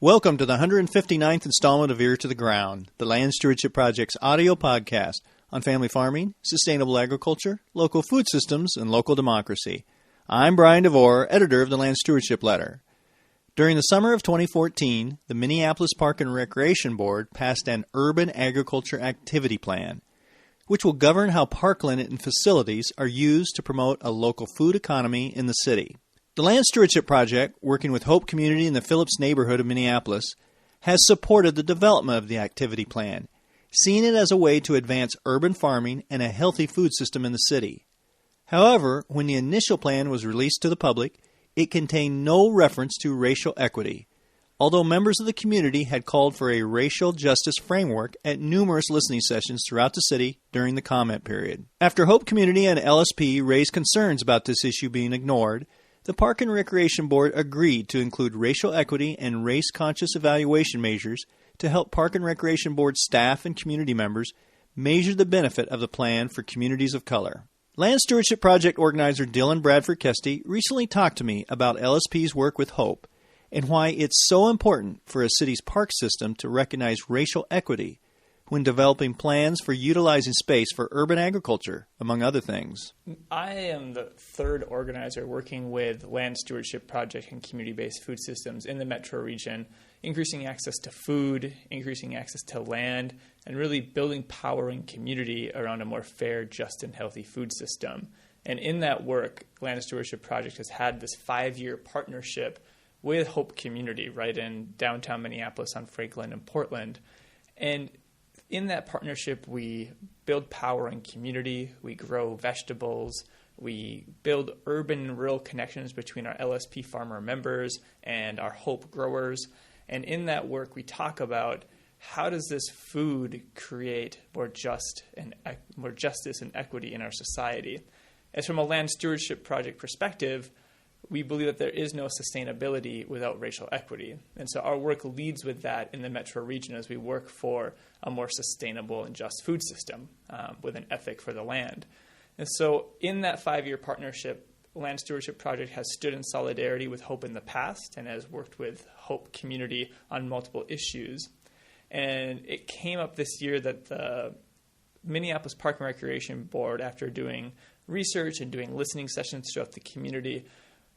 Welcome to the 159th installment of Ear to the Ground, the Land Stewardship Project's audio podcast on family farming, sustainable agriculture, local food systems, and local democracy. I'm Brian DeVore, editor of the Land Stewardship Letter. During the summer of 2014, the Minneapolis Park and Recreation Board passed an Urban Agriculture Activity Plan, which will govern how parkland and facilities are used to promote a local food economy in the city. The Land Stewardship Project, working with Hope Community in the Phillips neighborhood of Minneapolis, has supported the development of the activity plan, seeing it as a way to advance urban farming and a healthy food system in the city. However, when the initial plan was released to the public, it contained no reference to racial equity, although members of the community had called for a racial justice framework at numerous listening sessions throughout the city during the comment period. After Hope Community and LSP raised concerns about this issue being ignored, the Park and Recreation Board agreed to include racial equity and race-conscious evaluation measures to help Park and Recreation Board staff and community members measure the benefit of the plan for communities of color. Land Stewardship Project organizer Dylan Bradford Kesty recently talked to me about LSP's work with Hope and why it's so important for a city's park system to recognize racial equity when developing plans for utilizing space for urban agriculture, among other things. I am the third organizer working with Land Stewardship Project and community-based food systems in the metro region, increasing access to food, increasing access to land, and really building power and community around a more fair, just, and healthy food system. And in that work, Land Stewardship Project has had this 5-year partnership with Hope Community right in downtown Minneapolis on Franklin and Portland. And in that partnership, we build power and community, we grow vegetables, we build urban and rural connections between our LSP farmer members and our Hope growers. And in that work, we talk about how does this food create more justice and equity in our society. As from a Land Stewardship Project perspective, we believe that there is no sustainability without racial equity. And so our work leads with that in the metro region as we work for a more sustainable and just food system with an ethic for the land. And so in that 5-year partnership, Land Stewardship Project has stood in solidarity with Hope in the past and has worked with Hope Community on multiple issues. And it came up this year that the Minneapolis Park and Recreation Board, after doing research and doing listening sessions throughout the community,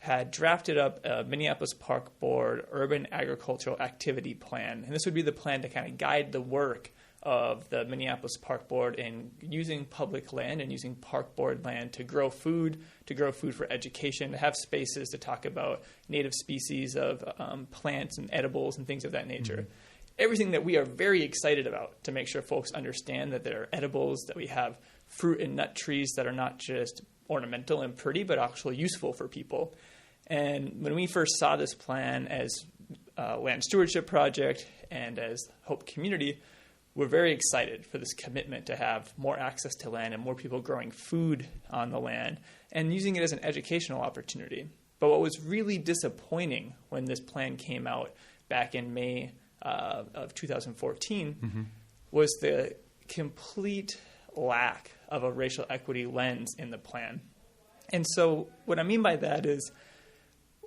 had drafted up a Minneapolis Park Board Urban Agricultural Activity Plan. And this would be the plan to kind of guide the work of the Minneapolis Park Board in using public land and using Park Board land to grow food for education, to have spaces to talk about native species of plants and edibles and things of that nature. Mm-hmm. Everything that we are very excited about to make sure folks understand that there are edibles, that we have fruit and nut trees that are not just ornamental and pretty, but actually useful for people. And when we first saw this plan as Land Stewardship Project and as Hope Community, we're very excited for this commitment to have more access to land and more people growing food on the land and using it as an educational opportunity. But what was really disappointing when this plan came out back in May of 2014 was the complete lack of a racial equity lens in the plan. And so what I mean by that is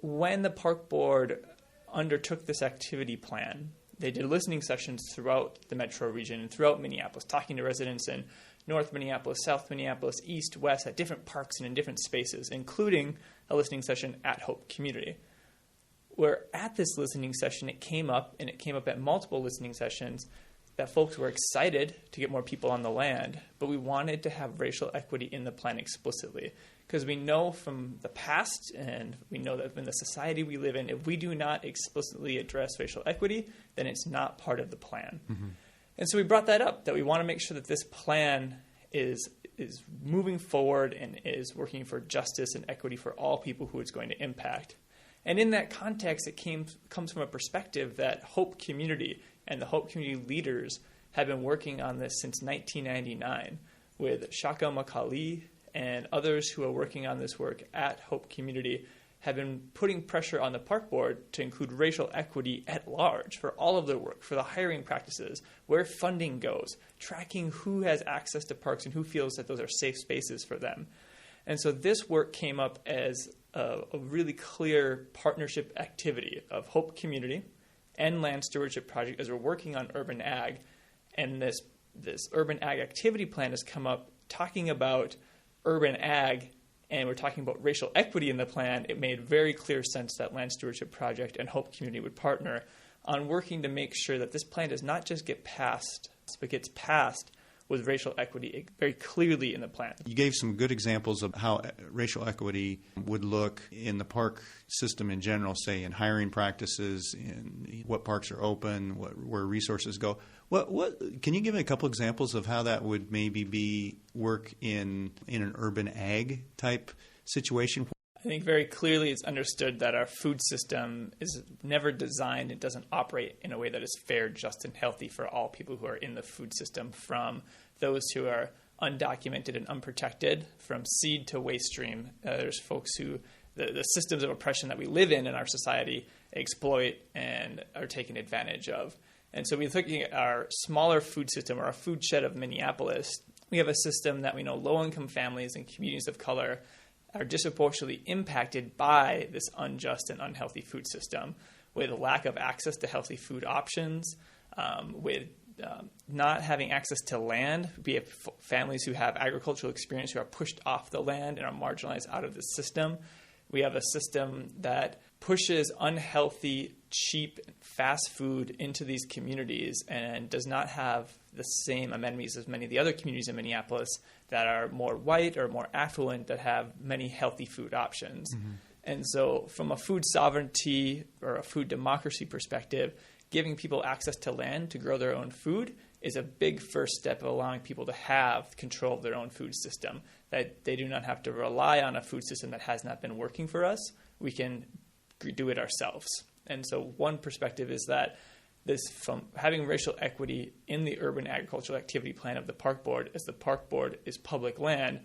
when the park board undertook this activity plan, they did listening sessions throughout the metro region and throughout Minneapolis, talking to residents in North Minneapolis, South Minneapolis, East, West, at different parks and in different spaces, including a listening session at Hope Community. Where at this listening session, it came up, and it came up at multiple listening sessions, that folks were excited to get more people on the land, but we wanted to have racial equity in the plan explicitly. Because we know from the past, and we know that in the society we live in, if we do not explicitly address racial equity, then it's not part of the plan. Mm-hmm. And so we brought that up, that we want to make sure that this plan is moving forward and is working for justice and equity for all people who it's going to impact. And in that context, it comes from a perspective that Hope Community and the Hope Community leaders have been working on this since 1999 with Shaka Makali and others who are working on this work at Hope Community have been putting pressure on the park board to include racial equity at large for all of their work, for the hiring practices, where funding goes, tracking who has access to parks and who feels that those are safe spaces for them. And so this work came up as a really clear partnership activity of Hope Community and land stewardship project as we're working on urban ag. And this urban ag activity plan has come up talking about urban ag, and we're talking about racial equity in the plan. It made very clear sense that Land Stewardship Project and Hope Community would partner on working to make sure that this plan does not just get passed, but gets passed with racial equity very clearly in the plan. You gave some good examples of how racial equity would look in the park system in general, say in hiring practices, in what parks are open, where resources go. What can you give me a couple examples of how that would maybe work in an urban ag type situation? I think very clearly it's understood that our food system is never designed, it doesn't operate in a way that is fair, just, and healthy for all people who are in the food system, from those who are undocumented and unprotected, from seed to waste stream. There's folks who, the systems of oppression that we live in our society, exploit and are taken advantage of. And so we're looking at our smaller food system, or our food shed of Minneapolis. We have a system that we know low-income families and communities of color are disproportionately impacted by this unjust and unhealthy food system, with a lack of access to healthy food options, with not having access to land, be it families who have agricultural experience who are pushed off the land and are marginalized out of the system. We have a system that pushes unhealthy, cheap, fast food into these communities and does not have the same amenities as many of the other communities in Minneapolis that are more white or more affluent, that have many healthy food options. Mm-hmm. And so from a food sovereignty or a food democracy perspective, giving people access to land to grow their own food is a big first step of allowing people to have control of their own food system, that they do not have to rely on a food system that has not been working for us. We can do it ourselves. And so one perspective is that this, from having racial equity in the urban agricultural activity plan of the park board, as the park board is public land,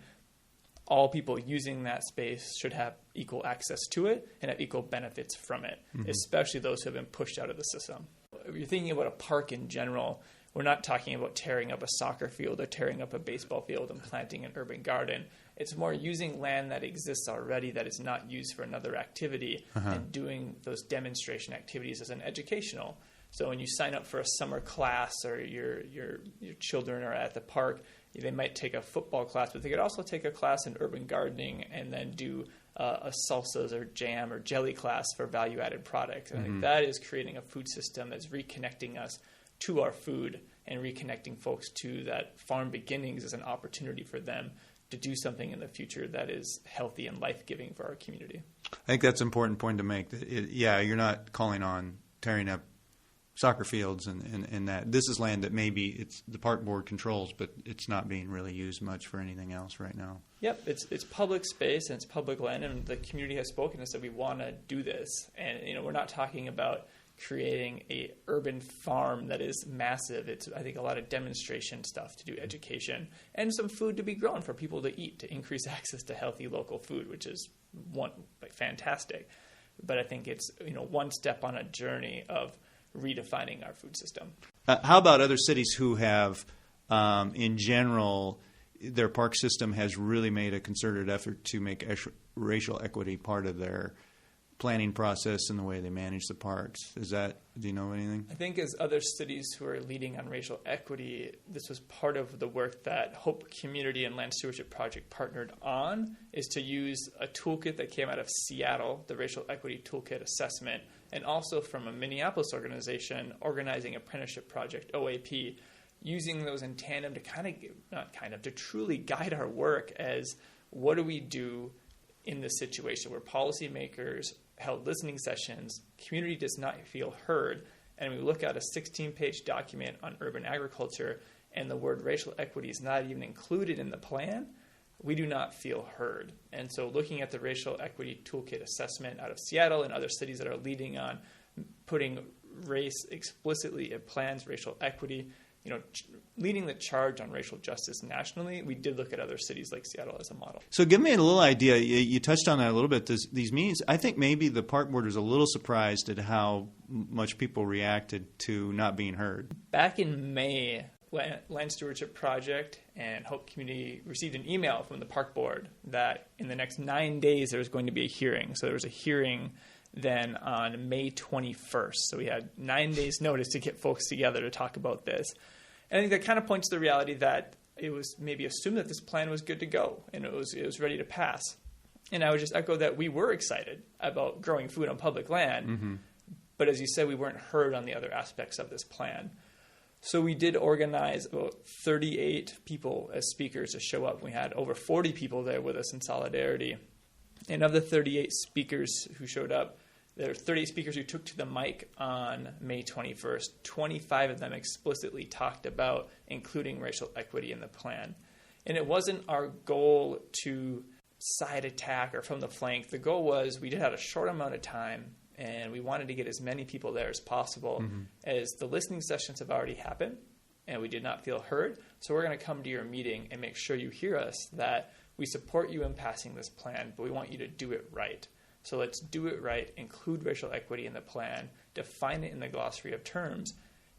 all people using that space should have equal access to it and have equal benefits from it, mm-hmm. especially those who have been pushed out of the system. If you're thinking about a park in general, we're not talking about tearing up a soccer field or tearing up a baseball field and planting an urban garden. It's more using land that exists already that is not used for another activity, and doing those demonstration activities as an educational. So when you sign up for a summer class, or your children are at the park, they might take a football class, but they could also take a class in urban gardening and then do a salsas or jam or jelly class for value-added products. And I think that is creating a food system that's reconnecting us to our food and reconnecting folks to that farm beginnings as an opportunity for them to do something in the future that is healthy and life-giving for our community. I think that's an important point to make. You're not calling on tearing up soccer fields and that. This is land that maybe it's the park board controls, but it's not being really used much for anything else right now. Yep, it's public space and it's public land, and the community has spoken and said we want to do this. And we're not talking about creating a urban farm that is massive. It's, I think, a lot of demonstration stuff to do education and some food to be grown for people to eat, to increase access to healthy local food, which is fantastic. But I think it's one step on a journey of redefining our food system. How about other cities who have, in general, their park system has really made a concerted effort to make racial equity part of their planning process and the way they manage the parks? Do you know anything? I think as other cities who are leading on racial equity, this was part of the work that Hope Community and Land Stewardship Project partnered on, is to use a toolkit that came out of Seattle, the Racial Equity Toolkit Assessment, and also from a Minneapolis organization, Organizing Apprenticeship Project, OAP, using those in tandem to to truly guide our work as what do we do in this situation where policymakers held listening sessions, community does not feel heard, and we look at a 16-page document on urban agriculture and the word racial equity is not even included in the plan, we do not feel heard. And so looking at the Racial Equity Toolkit Assessment out of Seattle and other cities that are leading on putting race explicitly in plans, racial equity, leading the charge on racial justice nationally, we did look at other cities like Seattle as a model. So give me a little idea. You touched on that a little bit. These meetings, I think maybe the park board was a little surprised at how much people reacted to not being heard. Back in May, Land Stewardship Project and Hope Community received an email from the park board that in the next 9 days there was going to be a hearing. So there was a hearing then on May 21st. So we had 9 days notice to get folks together to talk about this. And I think that kind of points to the reality that it was maybe assumed that this plan was good to go and it was ready to pass. And I would just echo that we were excited about growing food on public land, but as you said, we weren't heard on the other aspects of this plan. So we did organize about 38 people as speakers to show up. We had over 40 people there with us in solidarity. And of the 38 speakers who showed up, there were 38 speakers who took to the mic on May 21st. 25 of them explicitly talked about including racial equity in the plan. And it wasn't our goal to side attack or from the flank. The goal was we did have a short amount of time, and we wanted to get as many people there as possible, as the listening sessions have already happened, and we did not feel heard. So we're going to come to your meeting and make sure you hear us, that we support you in passing this plan, but we want you to do it right. So let's do it right, include racial equity in the plan, define it in the glossary of terms,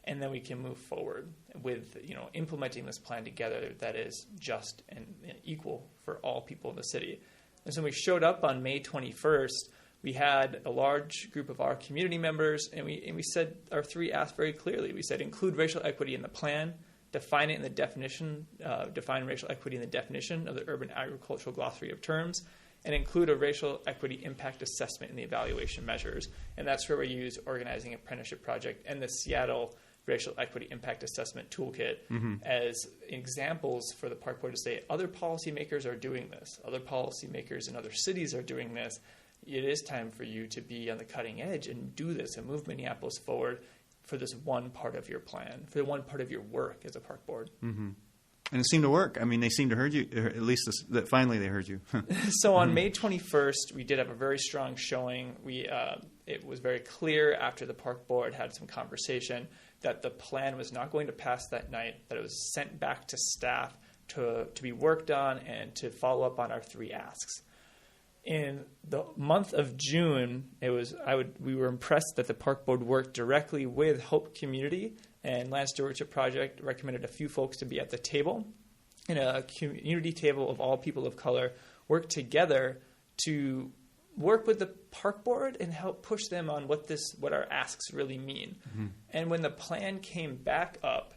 and then we can move forward with implementing this plan together that is just and equal for all people in the city. And so when we showed up on May 21st, we had a large group of our community members, and we said our 3 asks very clearly. We said include racial equity in the plan, define it in the definition, define racial equity in the definition of the urban agricultural glossary of terms, and include a racial equity impact assessment in the evaluation measures. And that's where we use Organizing Apprenticeship Project and the Seattle Racial Equity Impact Assessment Toolkit as examples for the Park Board to say other policymakers are doing this. Other policymakers in other cities are doing this. It is time for you to be on the cutting edge and do this and move Minneapolis forward for this one part of your plan, for the one part of your work as a Park Board. And it seemed to work. I mean, they seemed to heard you, or at least that finally they heard you. So on May 21st, we did have a very strong showing. It was very clear after the Park Board had some conversation that the plan was not going to pass that night, that it was sent back to staff to be worked on and to follow up on our 3 asks. In the month of June, we were impressed that the Park Board worked directly with Hope Community, and Land Stewardship Project recommended a few folks to be at the table, in a community table of all people of color, work together to work with the Park Board and help push them on what our asks really mean. And when the plan came back up,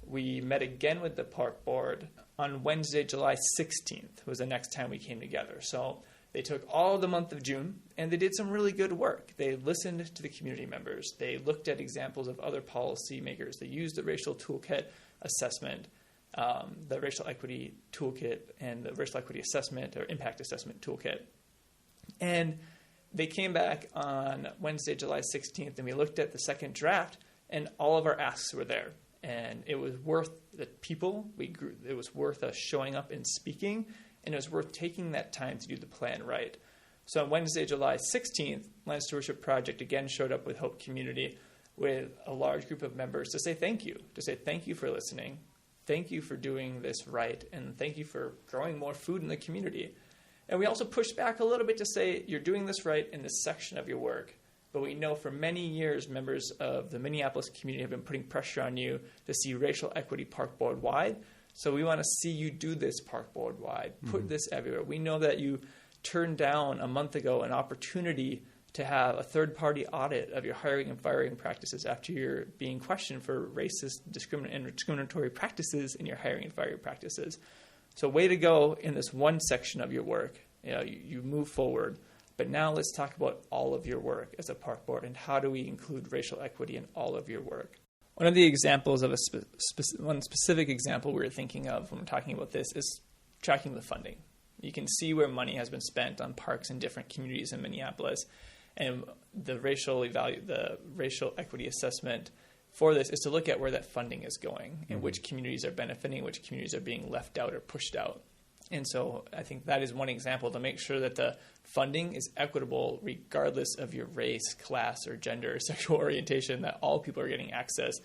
we met again with the Park Board on Wednesday, July 16th was the next time we came together. So they took all the month of June, and they did some really good work. They listened to the community members. They looked at examples of other policymakers. They used the racial toolkit assessment, the racial equity toolkit, and the racial equity assessment or impact assessment toolkit. And they came back on Wednesday, July 16th, and we looked at the second draft, and all of our asks were there. And it was worth the people. It was worth us showing up and speaking, and it was worth taking that time to do the plan right. So on Wednesday, July 16th, Land Stewardship Project again showed up with Hope Community with a large group of members to say thank you for listening, thank you for doing this right, and thank you for growing more food in the community. And we also pushed back a little bit to say you're doing this right in this section of your work, but we know for many years members of the Minneapolis community have been putting pressure on you to see racial equity Park Board wide. So we want to see you do this Park Board wide, put this everywhere. We know that you turned down a month ago an opportunity to have a third-party audit of your hiring and firing practices after you're being questioned for racist and discriminatory practices in your hiring and firing practices. So way to go in this one section of your work. You move forward. But now let's talk about all of your work as a Park Board and how do we include racial equity in all of your work. One of the examples of one specific example we were thinking of when we're talking about this is tracking the funding. You can see where money has been spent on parks in different communities in Minneapolis, and the racial equity assessment for this is to look at where that funding is going and which communities are benefiting, which communities are being left out or pushed out. And so I think that is one example to make sure that the funding is equitable regardless of your race, class, or gender, or sexual orientation, that all people are getting access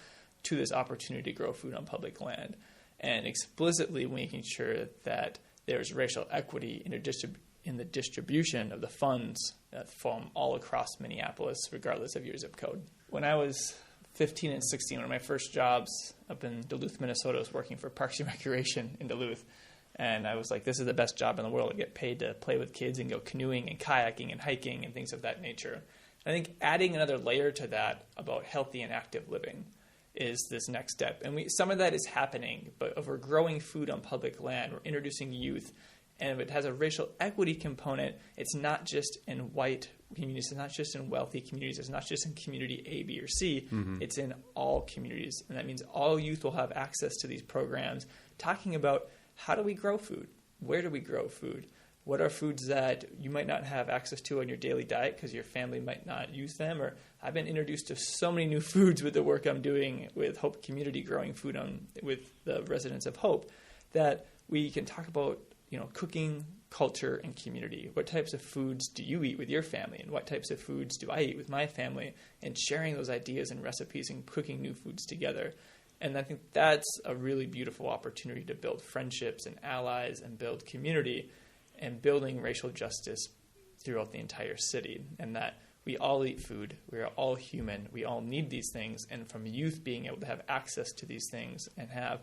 to this opportunity to grow food on public land. And explicitly making sure that there's racial equity in the distribution of the funds from all across Minneapolis, regardless of your zip code. When I was 15 and 16, one of my first jobs up in Duluth, Minnesota, was working for Parks and Recreation in Duluth. And I was like, this is the best job in the world. I get paid to play with kids and go canoeing and kayaking and hiking and things of that nature. I think adding another layer to that about healthy and active living is this next step. And some of that is happening, but if we're growing food on public land, we're introducing youth, and if it has a racial equity component, it's not just in white communities, it's not just in wealthy communities, it's not just in community A, B, or C, it's in all communities. And that means all youth will have access to these programs, talking about how do we grow food? Where do we grow food? What are foods that you might not have access to on your daily diet because your family might not use them? Or I've been introduced to so many new foods with the work I'm doing with Hope Community, growing food with the residents of Hope, that we can talk about, cooking, culture, and community. What types of foods do you eat with your family? And what types of foods do I eat with my family? And sharing those ideas and recipes and cooking new foods together. And I think that's a really beautiful opportunity to build friendships and allies and build community and building racial justice throughout the entire city. And that we all eat food. We are all human. We all need these things. And from youth being able to have access to these things and have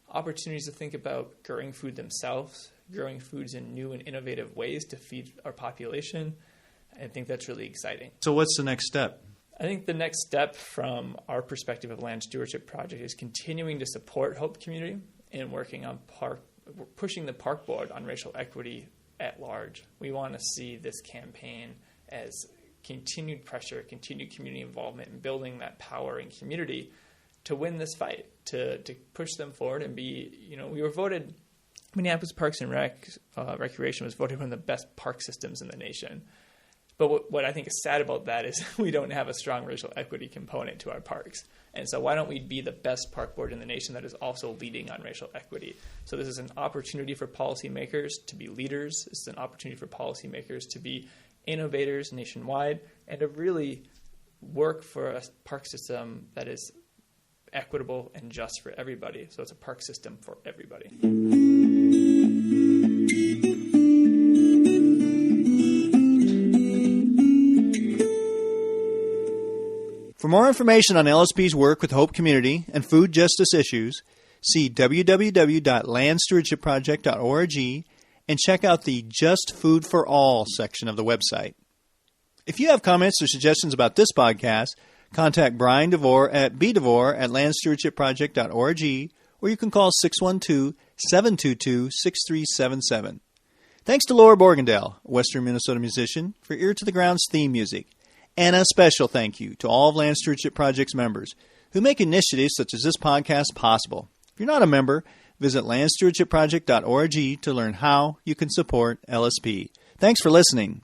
opportunities to think about growing food themselves, growing foods in new and innovative ways to feed our population, I think that's really exciting. So what's the next step? I think the next step from our perspective of Land Stewardship Project is continuing to support Hope Community in working on pushing the park board on racial equity at large. We want to see this campaign as continued pressure, continued community involvement, and building that power in community to win this fight, to push them forward and be, we were voted, Minneapolis Parks and Recreation was voted one of the best park systems in the nation. But what I think is sad about that is we don't have a strong racial equity component to our parks. And so why don't we be the best park board in the nation that is also leading on racial equity? So this is an opportunity for policymakers to be leaders. This is an opportunity for policymakers to be innovators nationwide and to really work for a park system that is equitable and just for everybody. So it's a park system for everybody. For more information on LSP's work with Hope Community and food justice issues, see www.landstewardshipproject.org and check out the Just Food for All section of the website. If you have comments or suggestions about this podcast, contact Brian DeVore at bdevore@landstewardshipproject.org, or you can call 612-722-6377. Thanks to Laura Borgendale, a Western Minnesota musician, for Ear to the Ground's theme music. And a special thank you to all of Land Stewardship Project's members who make initiatives such as this podcast possible. If you're not a member, visit landstewardshipproject.org to learn how you can support LSP. Thanks for listening.